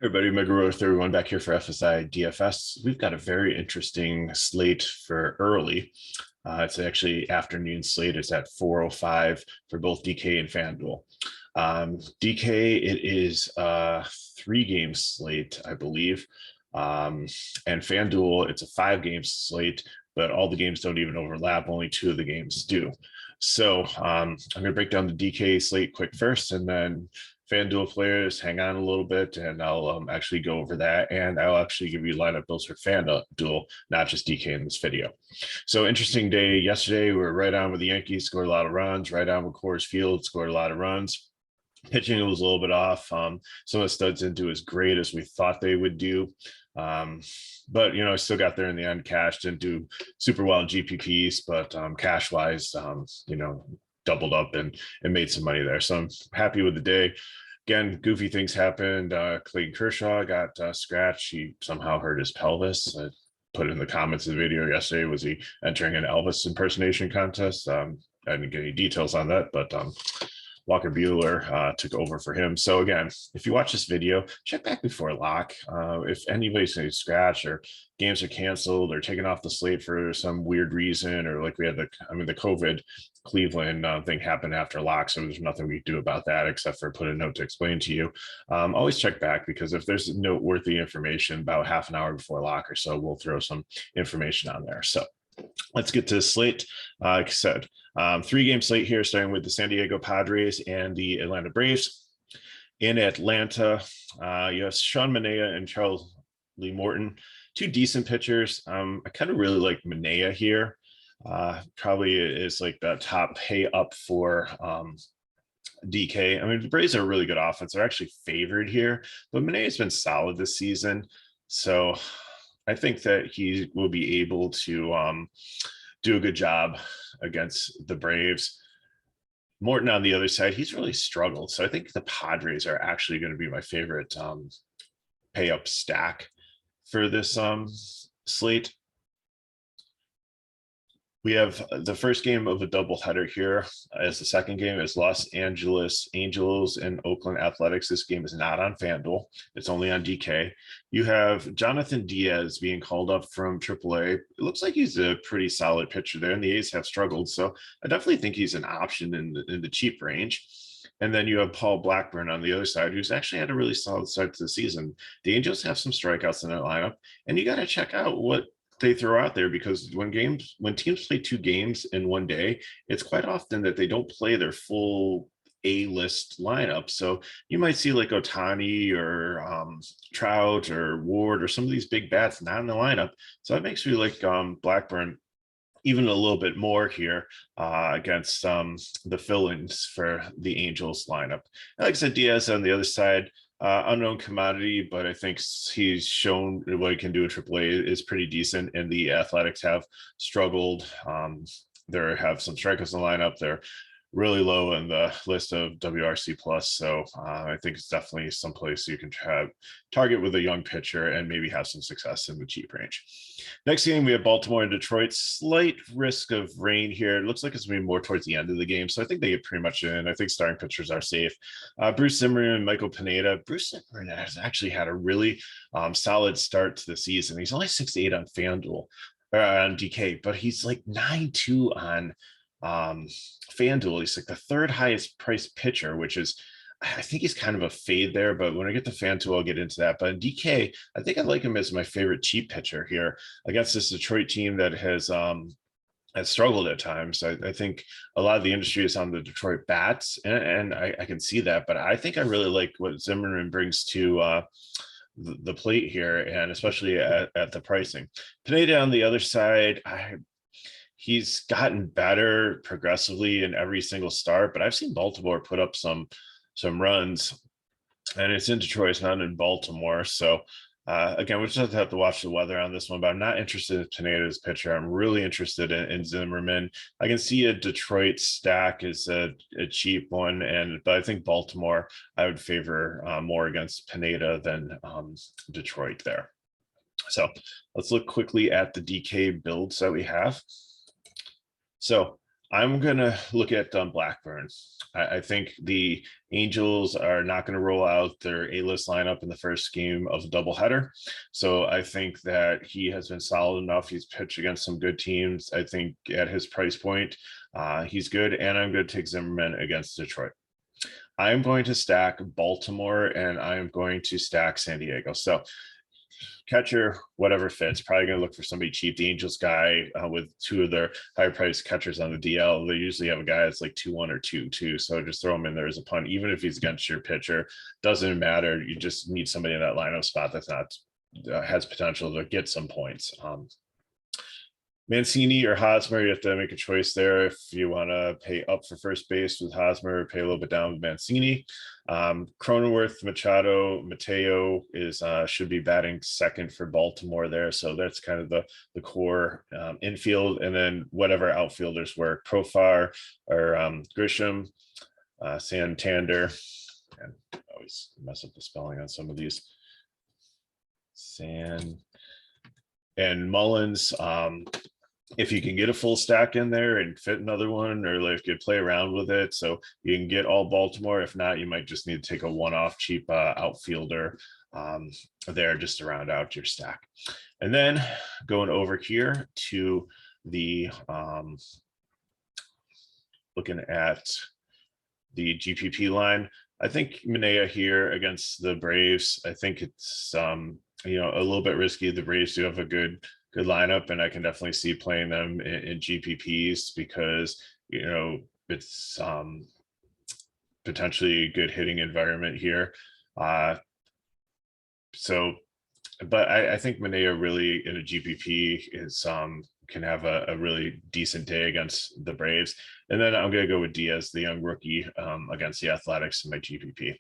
Everybody, Megaroth, everyone back here for FSi DFS. We've got a very interesting slate for early. It's actually afternoon slate. It's at 4:05 for both DK and FanDuel. DK, it is a 3-game slate, I believe. And FanDuel, it's a 5-game slate, but all the games don't even overlap. Only 2 of the games do. So I'm going to break down the DK slate quick first, and then FanDuel players, hang on a little bit, and I'll actually go over that, and I'll actually give you lineup builds for FanDuel, not just DK in this video. So interesting day yesterday. We were right on with the Yankees, scored a lot of runs, right on with Coors Field, scored a lot of runs. Pitching was a little bit off. Some of the studs didn't do as great as we thought they would do. But, I still got there in the end. Cash didn't do super well in GPPs, but cash-wise, doubled up and made some money there. So I'm happy with the day. Again, goofy things happened. Clayton Kershaw got scratched. He somehow hurt his pelvis. I put in the comments of the video yesterday, was he entering an Elvis impersonation contest? I didn't get any details on that, but Walker Buehler took over for him. So again, if you watch this video, check back before lock. If anybody's getting scratched or games are canceled or taken off the slate for some weird reason, or like we had the COVID Cleveland thing happened after lock, so there's nothing we can do about that except for put a note to explain to you. Always check back, because if there's noteworthy information about half an hour before lock or so, we'll throw some information on there. So let's get to the slate. Like I said, 3-game slate here, starting with the San Diego Padres and the Atlanta Braves. In Atlanta, you have Sean Manaea and Charlie Morton, 2 decent pitchers. I kind of really like Manaea here. Probably is like the top pay up for DK. The Braves are a really good offense. They're actually favored here, but Manaea's been solid this season. So I think that he will be able to do a good job against the Braves. Morton on the other side, he's really struggled. So I think the Padres are actually going to be my favorite pay up stack for this slate. We have the first game of a doubleheader here as the second game is Los Angeles Angels and Oakland Athletics. This game is not on FanDuel. It's only on DK. You have Jonathan Diaz being called up from AAA. It looks like he's a pretty solid pitcher there, and the A's have struggled. So I definitely think he's an option in the cheap range. And then you have Paul Blackburn on the other side, who's actually had a really solid start to the season. The Angels have some strikeouts in their lineup, and you got to check out what they throw out there, because when teams play 2 games in one day, it's quite often that they don't play their full A-list lineup. So you might see like Ohtani or Trout or Ward or some of these big bats not in the lineup. So that makes me like Blackburn even a little bit more here against the fill-ins for the Angels lineup. And like I said, Diaz on the other side, unknown commodity, but I think he's shown what he can do in AAA is pretty decent, and the Athletics have struggled. They have some strikeouts in the lineup. They're really low in the list of WRC plus. So I think it's definitely someplace you can target with a young pitcher and maybe have some success in the cheap range. Next game, we have Baltimore and Detroit. Slight risk of rain here. It looks like it's going to be more towards the end of the game, so I think they get pretty much in. I think starting pitchers are safe. Bruce Zimmerman and Michael Pineda. Bruce Zimmerman has actually had a really solid start to the season. He's only 6'8" on FanDuel, on DK, but he's like 9.2 on FanDuel. He's like the 3rd highest priced pitcher, which is, I think he's kind of a fade there, but when I get to FanDuel, I'll get into that. But in DK, I think I like him as my favorite cheap pitcher here against this Detroit team that has struggled at times. I think a lot of the industry is on the Detroit bats, and I can see that, but I think I really like what Zimmerman brings to the plate here, and especially at the pricing. Pineda on the other side, he's gotten better progressively in every single start, but I've seen Baltimore put up some runs, and it's in Detroit, it's not in Baltimore. So again, we just have to watch the weather on this one, but I'm not interested in Pineda's pitcher. I'm really interested in Zimmerman. I can see a Detroit stack is a cheap one, but I think Baltimore, I would favor more against Pineda than Detroit there. So let's look quickly at the DK builds that we have. So I'm gonna look at Blackburn. I think the Angels are not going to roll out their A-list lineup in the first game of a doubleheader. So I think that he has been solid enough. He's pitched against some good teams. I think at his price point, he's good. And I'm going to take Zimmerman against Detroit. I'm going to stack Baltimore and I'm going to stack San Diego. So catcher, whatever fits. Probably going to look for somebody cheap. The Angels guy with two of their higher priced catchers on the DL. They usually have a guy that's like 2-1 or 2-2. So just throw him in there as a punt, even if he's against your pitcher. Doesn't matter. You just need somebody in that lineup spot that's not has potential to get some points. Mancini or Hosmer, you have to make a choice there if you want to pay up for first base with Hosmer or pay a little bit down with Mancini. Cronenworth, Machado, Mateo is should be batting second for Baltimore there. So that's kind of the core infield, and then whatever outfielders work, Profar or Grisham, Santander, and I always mess up the spelling on some of these. And Mullins. If you can get a full stack in there and fit another one, or like you could play around with it so you can get all Baltimore. If not, you might just need to take a one-off cheap outfielder there just to round out your stack. And then going over here to the looking at the GPP line, I think Manaea here against the Braves, I think it's a little bit risky. The Braves do have a good lineup, and I can definitely see playing them in GPPs because it's potentially a good hitting environment here. But I think Manaea really in a GPP is can have a really decent day against the Braves. And then I'm going to go with Diaz, the young rookie, against the Athletics in my GPP.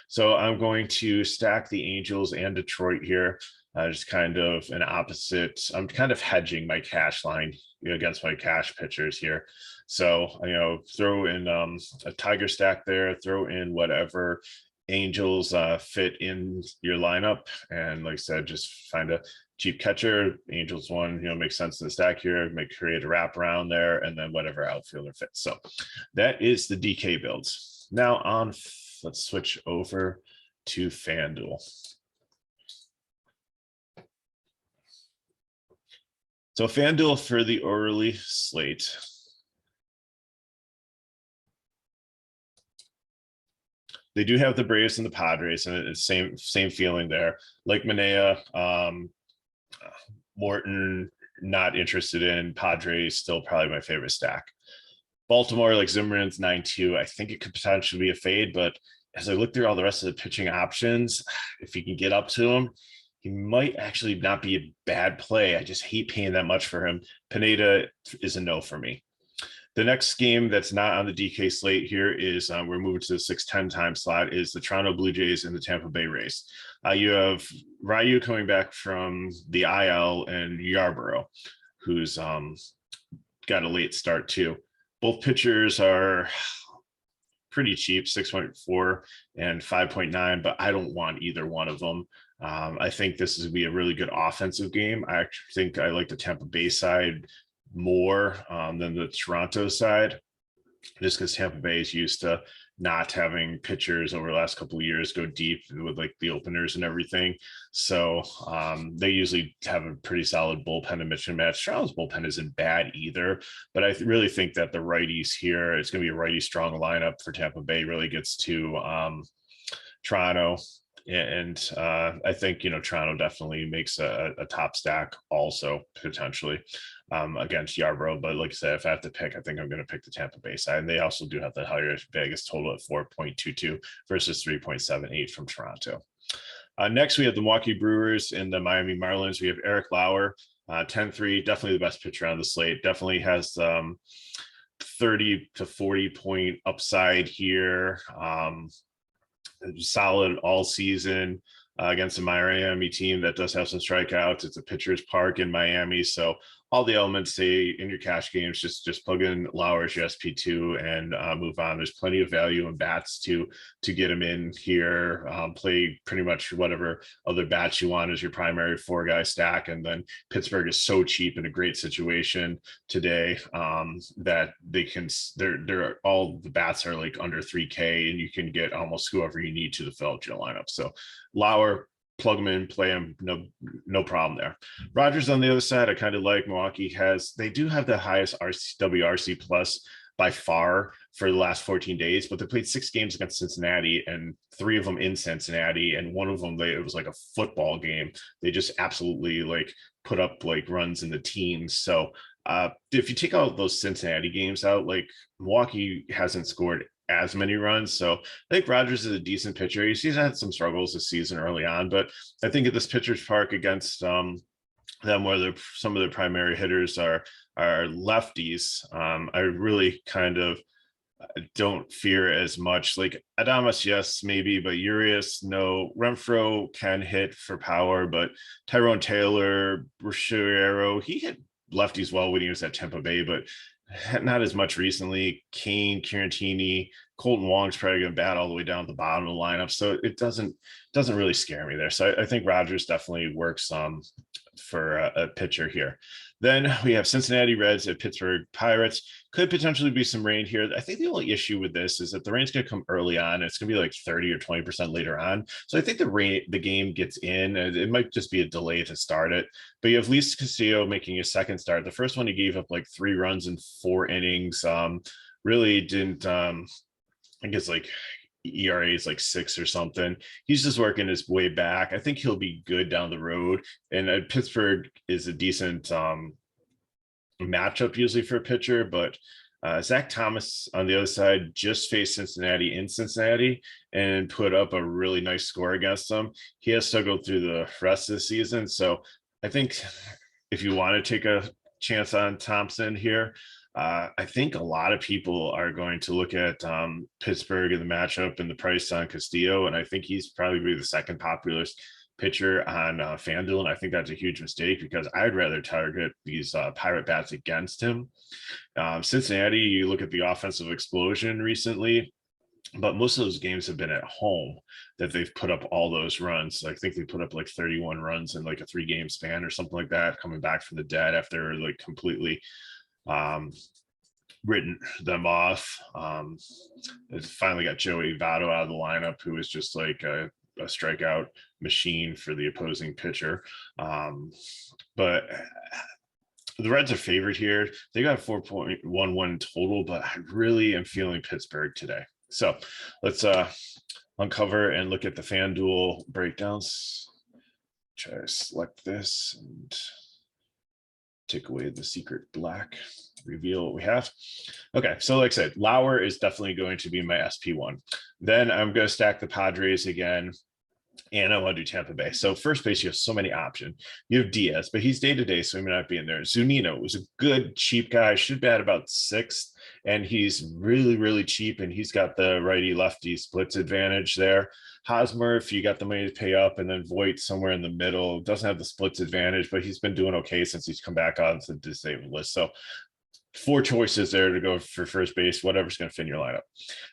So I'm going to stack the Angels and Detroit here. Just kind of an opposite. I'm kind of hedging my cash line against my cash pitchers here. So, throw in a Tiger stack there, throw in whatever Angels fit in your lineup. And like I said, just find a cheap catcher. Angels one, makes sense in the stack here, create a wraparound there, and then whatever outfielder fits. So that is the DK builds. Now let's switch over to FanDuel. So FanDuel for the early slate. They do have the Braves and the Padres, and it's same feeling there. Like Manaea, Morton, not interested in. Padres, still probably my favorite stack. Baltimore, like Zimmerman's 9-2. I think it could potentially be a fade, but as I look through all the rest of the pitching options, if you can get up to him, he might actually not be a bad play. I just hate paying that much for him. Pineda is a no for me. The next game that's not on the DK slate here is we're moving to the 6:10 time slot is the Toronto Blue Jays and the Tampa Bay Rays. You have Ryu coming back from the IL and Yarborough, who's got a late start too. Both pitchers are pretty cheap, 6.4 and 5.9, but I don't want either one of them. I think this is going to be a really good offensive game. I actually think I like the Tampa Bay side more than the Toronto side, just because Tampa Bay is used to not having pitchers over the last couple of years go deep with like the openers and everything. So they usually have a pretty solid bullpen to mission match. Toronto's bullpen isn't bad either, but I really think that the righties here, it's going to be a righty strong lineup for Tampa Bay, really gets to Toronto. And I think, Toronto definitely makes a top stack also potentially against Yarborough. But like I said, if I have to pick, I think I'm going to pick the Tampa Bay side. And they also do have the higher Vegas total at 4.22 versus 3.78 from Toronto. Next, we have the Milwaukee Brewers and the Miami Marlins. We have Eric Lauer, 10-3, definitely the best pitcher on the slate. Definitely has 30 to 40 point upside here. Solid all season against a Miami team that does have some strikeouts. It's a pitcher's park in Miami, so all the elements say in your cash games, just plug in Lauer as your SP2 and move on. There's plenty of value in bats to get him in here. Play pretty much whatever other bats you want as your primary 4-guy stack, and then Pittsburgh is so cheap in a great situation today that they're all the bats are like under 3K, and you can get almost whoever you need to fill out your lineup. So Lauer, plug them in, play them, no problem there. Rogers on the other side, I kind of like. Milwaukee they do have the highest WRC plus by far for the last 14 days, but they played 6 games against Cincinnati, and 3 of them in Cincinnati, and one of them it was like a football game. They just absolutely like put up like runs in the teens. So if you take out those Cincinnati games out, like Milwaukee hasn't scored as many runs. So I think Rogers is a decent pitcher. He's had some struggles this season early on, but I think at this pitcher's park against them, where some of the primary hitters are lefties, I really kind of don't fear as much. Like Adames, yes, maybe, but Urias, no. Renfroe can hit for power, but Tyrone Taylor, Rushiero, he hit lefties well when he was at Tampa Bay, but not as much recently. Kane, Kirantini, Colton Wong's probably going to bat all the way down at the bottom of the lineup, so it doesn't really scare me there. So I think Rogers definitely works for a pitcher here. Then we have Cincinnati Reds at Pittsburgh Pirates. Could potentially be some rain here. I think the only issue with this is that the rain's going to come early on. It's going to be like 30 or 20% later on. So I think the game gets in. It might just be a delay to start it. But you have Luis Castillo making a second start. The first one, he gave up like 3 runs in 4 innings. Really didn't, I guess like ERA is like 6 or something. He's just working his way back. I think he'll be good down the road. And Pittsburgh is a decent matchup usually for a pitcher, but Zach Thomas on the other side just faced Cincinnati in Cincinnati and put up a really nice score against them. He has struggled through the rest of the season. So I think if you want to take a chance on Thompson here, I think a lot of people are going to look at Pittsburgh in the matchup and the price on Castillo, and I think he's probably the second popular pitcher on FanDuel, and I think that's a huge mistake because I'd rather target these Pirate bats against him. Cincinnati, you look at the offensive explosion recently, but most of those games have been at home that they've put up all those runs. I think they put up like 31 runs in like a 3-game span or something like that, coming back from the dead after like completely written them off. It finally got Joey Votto out of the lineup, who was just like a strikeout machine for the opposing pitcher. But the Reds are favored here. They got 4.11 total, but I really am feeling Pittsburgh today. So let's uncover and look at the FanDuel breakdowns. Try to select this and take away the secret black, reveal what we have. Okay, so like I said, Lauer is definitely going to be my SP1. Then I'm going to stack the Padres again, and I want to do Tampa Bay. So first base, you have so many options. You have Diaz, but he's day-to-day, so he may not be in there. Zunino was a good, cheap guy, should bat about 6th, and he's really, really cheap, and he's got the righty-lefty splits advantage there. Hosmer, if you got the money to pay up, and then Voit somewhere in the middle, doesn't have the splits advantage, but he's been doing okay since he's come back onto the disabled list. So 4 choices there to go for first base, whatever's going to fit in your lineup.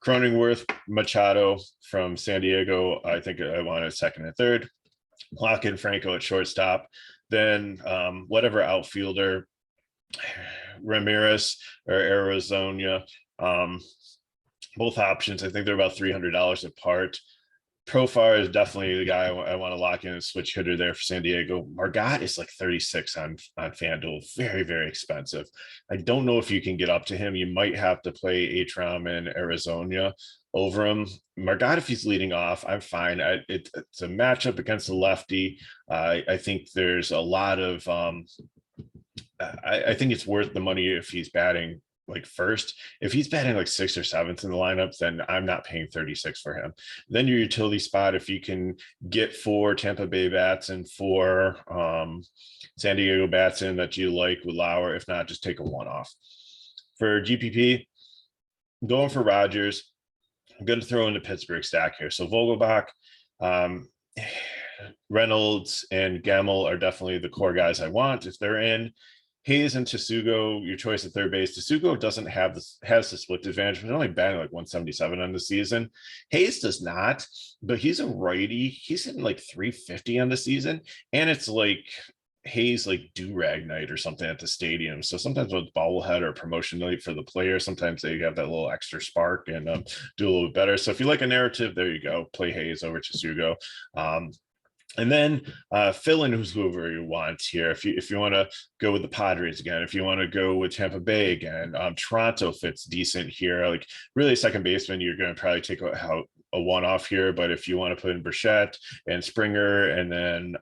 Cronenworth, Machado from San Diego, I think I want a second and third. Lock in Franco at shortstop. Then whatever outfielder, Ramirez or Arizona, both options. I think they're about $300 apart. Profar is definitely the guy I want to lock in and switch hitter there for San Diego. Margot is like 36 on FanDuel. Very, very expensive. I don't know if you can get up to him. You might have to play Atrom in Arizona over him. Margot, if he's leading off, I'm fine. It's a matchup against the lefty. I think there's a lot of I think it's worth the money if he's batting like first. If he's batting like 6th or 7th in the lineup, then I'm not paying 36 for him. Then your utility spot, if you can get 4 Tampa Bay bats and 4 San Diego bats in that you like with Lauer, if not, just take a 1 off. For GPP, I'm going for Rogers. I'm going to throw in the Pittsburgh stack here. So Vogelbach, Reynolds, and Gamel are definitely the core guys I want if they're in. Hayes and Tsugo, your choice at third base. Tsugo doesn't have this, has the split advantage, but only batting like 177 on the season. Hayes does not, but he's a righty. He's hitting like 350 on the season, and it's like Hayes like do-rag night or something at the stadium. So sometimes with bobblehead or promotion night for the player, sometimes they have that little extra spark and do a little bit better. So if you like a narrative, there you go. Play Hayes over Tsugo. And then fill in whoever you want here. If you want to go with the Padres again, if you want to go with Tampa Bay again, Toronto fits decent here. Like really, second baseman, you're going to probably take a one-off here. But if you want to put in Bichette and Springer and then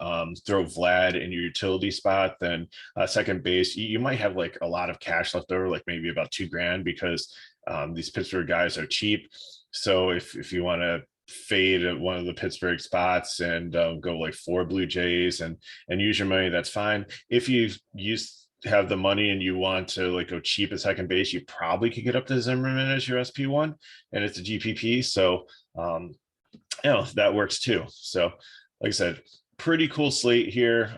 throw Vlad in your utility spot, then second base, you might have like a lot of cash left over, like maybe about $2,000 because these Pittsburgh guys are cheap. So if you want to fade at one of the Pittsburgh spots and go like 4 Blue Jays and use your money, that's fine. If you have the money and you want to like go cheap at second base, you probably could get up to Zimmerman as your SP1 and it's a GPP. So that works too. So like I said, pretty cool slate here.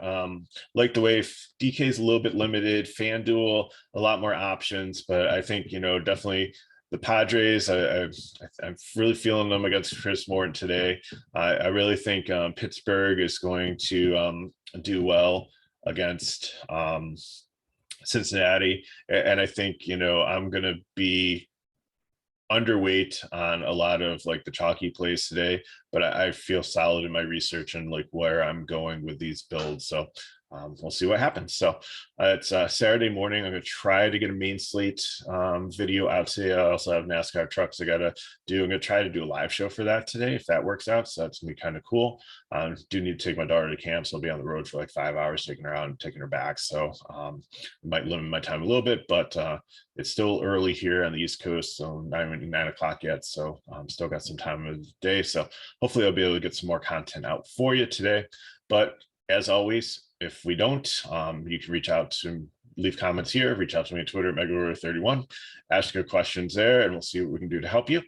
Like the way DK is a little bit limited, FanDuel a lot more options, but I think definitely the Padres, I'm really feeling them against Chris Morton today. I really think Pittsburgh is going to do well against Cincinnati. And I think, I'm going to be underweight on a lot of like the chalky plays today, but I feel solid in my research and like where I'm going with these builds. So we'll see what happens. So it's Saturday morning. I'm going to try to get a main slate video out today. I also have NASCAR trucks I got to do. I'm going to try to do a live show for that today if that works out. So that's going to be kind of cool. Do need to take my daughter to camp. So I'll be on the road for like 5 hours, taking her out and taking her back. So might limit my time a little bit, but it's still early here on the East Coast. So not even 9 o'clock yet. So still got some time of the day. So hopefully I'll be able to get some more content out for you today. But as always, if we don't, you can reach out to leave comments here, reach out to me on Twitter at MegaRuler31, ask your questions there, and we'll see what we can do to help you.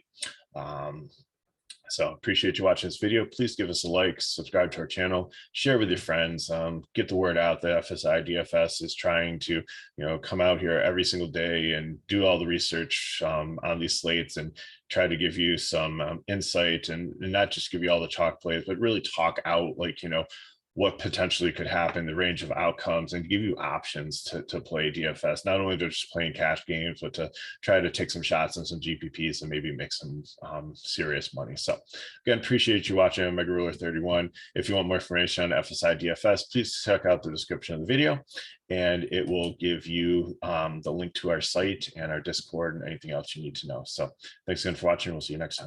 So appreciate you watching this video. Please give us a like, subscribe to our channel, share with your friends, get the word out that FSi DFS is trying to, come out here every single day and do all the research on these slates and try to give you some insight and not just give you all the chalk plays, but really talk out like, what potentially could happen, the range of outcomes, and give you options to play DFS, not only to just playing cash games, but to try to take some shots on some GPPs and maybe make some serious money. So again, appreciate you watching MegaRuler31. If you want more information on FSi DFS, please check out the description of the video, and it will give you the link to our site and our Discord and anything else you need to know. So thanks again for watching. We'll see you next time.